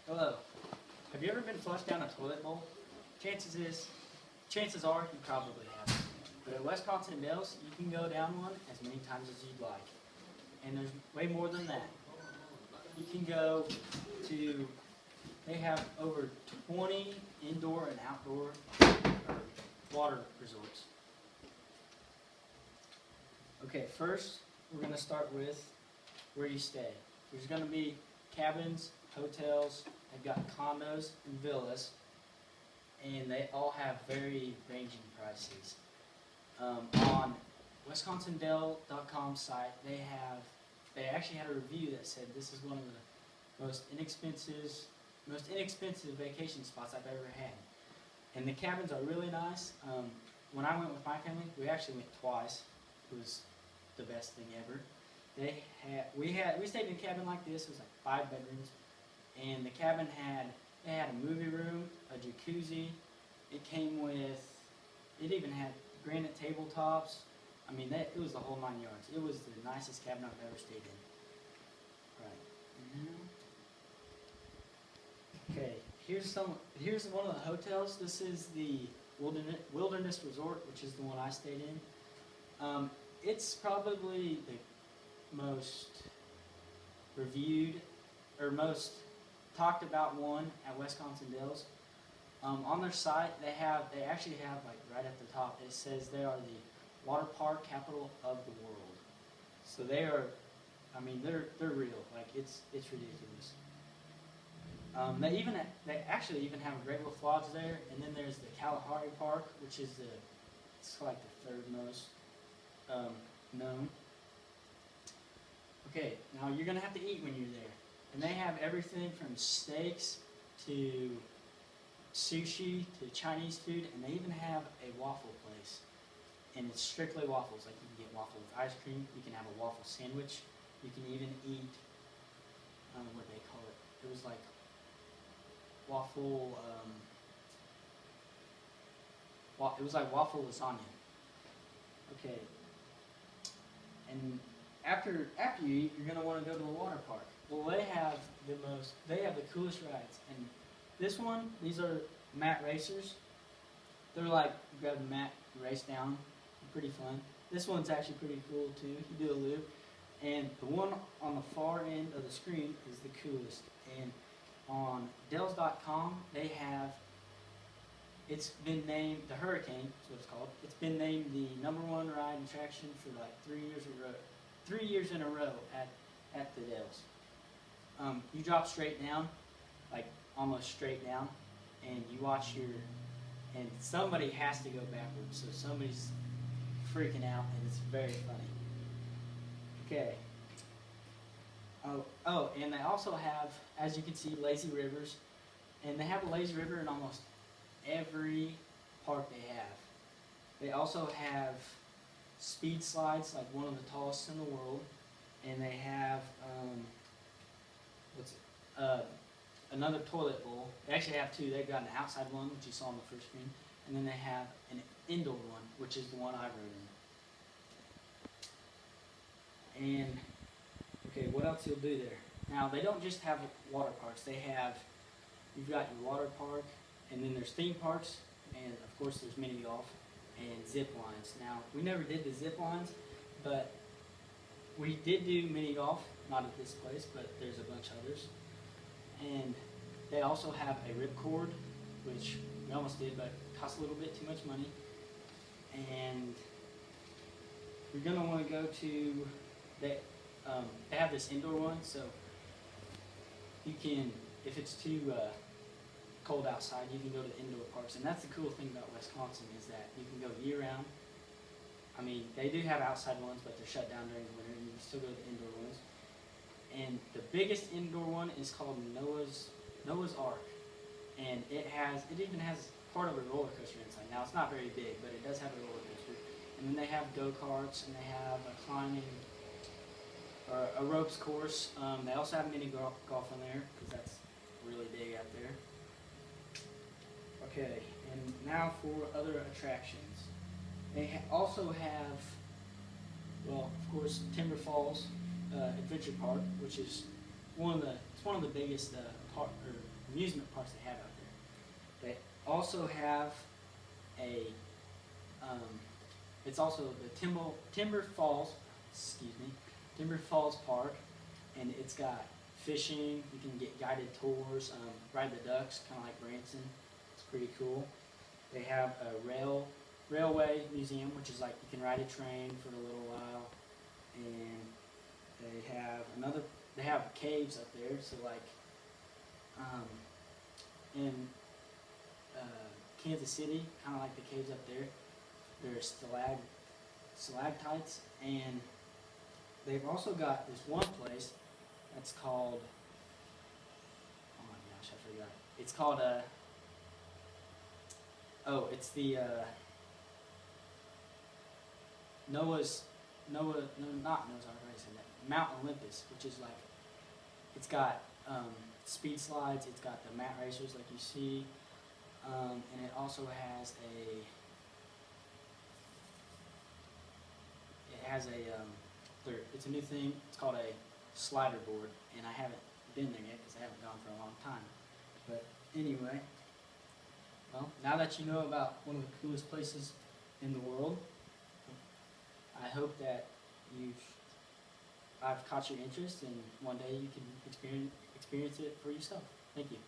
Hello. Have you ever been flushed down a toilet bowl? Chances are you probably have. But at Wisconsin Dells, you can go down one as many times as you'd like. And there's way more than that. You can go to, they have over 20 indoor and outdoor water resorts. Okay, first we're going to start with where you stay. There's going to be cabins, hotels, they've got condos and villas, and they all have very ranging prices. On WisconsinDell.com site, they actually had a review that said this is one of the most inexpensive vacation spots I've ever had. And the cabins are really nice. When I went with my family, we actually went twice. It was the best thing ever. We stayed in a cabin like this. It was like 5 bedrooms, and the cabin had a movie room, a jacuzzi. It even had granite tabletops. I mean, it was the whole 9 yards. It was the nicest cabin I've ever stayed in. Right. Okay, here's one of the hotels. This is the Wilderness Resort, which is the one I stayed in. It's probably the most reviewed or most talked about one at Wisconsin Dells. On their site, they actually have, like, right at the top, it says they are the water park capital of the world. So they are, I mean, they're real. Like, it's ridiculous. They actually even have a Great Wolf Lodge there, and then there's the Kalahari Park, which is it's like the third most known. Okay, now you're gonna have to eat when you're there, and they have everything from steaks to sushi to Chinese food, and they even have a waffle place, and it's strictly waffles. Like, you can get waffle with ice cream, you can have a waffle sandwich, you can even eat, I don't know what they call it. It was like waffle, it was like waffle lasagna. Okay, and after you eat, you're gonna want to go to the water park. Well, they have the coolest rides, and these are mat racers. They're like, you grab the mat, race down, pretty fun. This one's actually pretty cool too. You do a loop, and the one on the far end of the screen is the coolest. And on Dells.com, it's been named the Hurricane, is what it's called. It's been named the #1 ride attraction for like 3 years in a row at the Dells. You drop straight down, like almost straight down, and you watch and somebody has to go backwards, so somebody's freaking out, and it's very funny. Okay. Oh, and they also have, as you can see, lazy rivers, and they have a lazy river in almost every park they have. They also have speed slides, like one of the tallest in the world, and they have another toilet bowl. They actually have two. They've got an outside one, which you saw on the first screen, and then they have an indoor one, which is the one I rode in. And okay, what else you'll do there? Now, they don't just have water parks. You've got your water park, and then there's theme parks, and of course there's mini golf and zip lines. Now, we never did the zip lines, but we did do mini golf, not at this place, but there's a bunch of others. And they also have a ripcord, which we almost did, but costs a little bit too much money. And you're going to want to go to, they have this indoor one, so you can, if it's too cold outside, you can go to the indoor parks. And that's the cool thing about Wisconsin, is that you can go year-round. I mean, they do have outside ones, but they're shut down during the winter, and you can still go to the indoor ones. And the biggest indoor one is called Noah's Ark, and it even has part of a roller coaster inside. Now, it's not very big, but it does have a roller coaster. And then they have go-karts, and they have a climbing or a ropes course. They also have mini golf in there, because that's really big out there. Okay, and now for other attractions. They also have, well, of course, Timber Falls Adventure Park, which is it's one of the biggest amusement parks they have out there. They also have a it's also the Timber Falls, Timber Falls Park, and it's got fishing. You can get guided tours, ride the ducks, kind of like Branson. It's pretty cool. They have a railway museum, which is like you can ride a train for a little while, and they have caves up there. So like in Kansas City, kind of like the caves up there, there's stalactites, and they've also got this one place that's called, oh my gosh, I forgot. It's called it's the not Noah's Ark, I said that. Mount Olympus, which is like, it's got speed slides, it's got the mat racers like you see, and it also has it's a new thing. It's called a slider board, and I haven't been there yet because I haven't gone for a long time. But anyway, well, now that you know about one of the coolest places in the world, I hope that I've caught your interest, and one day you can experience it for yourself. Thank you.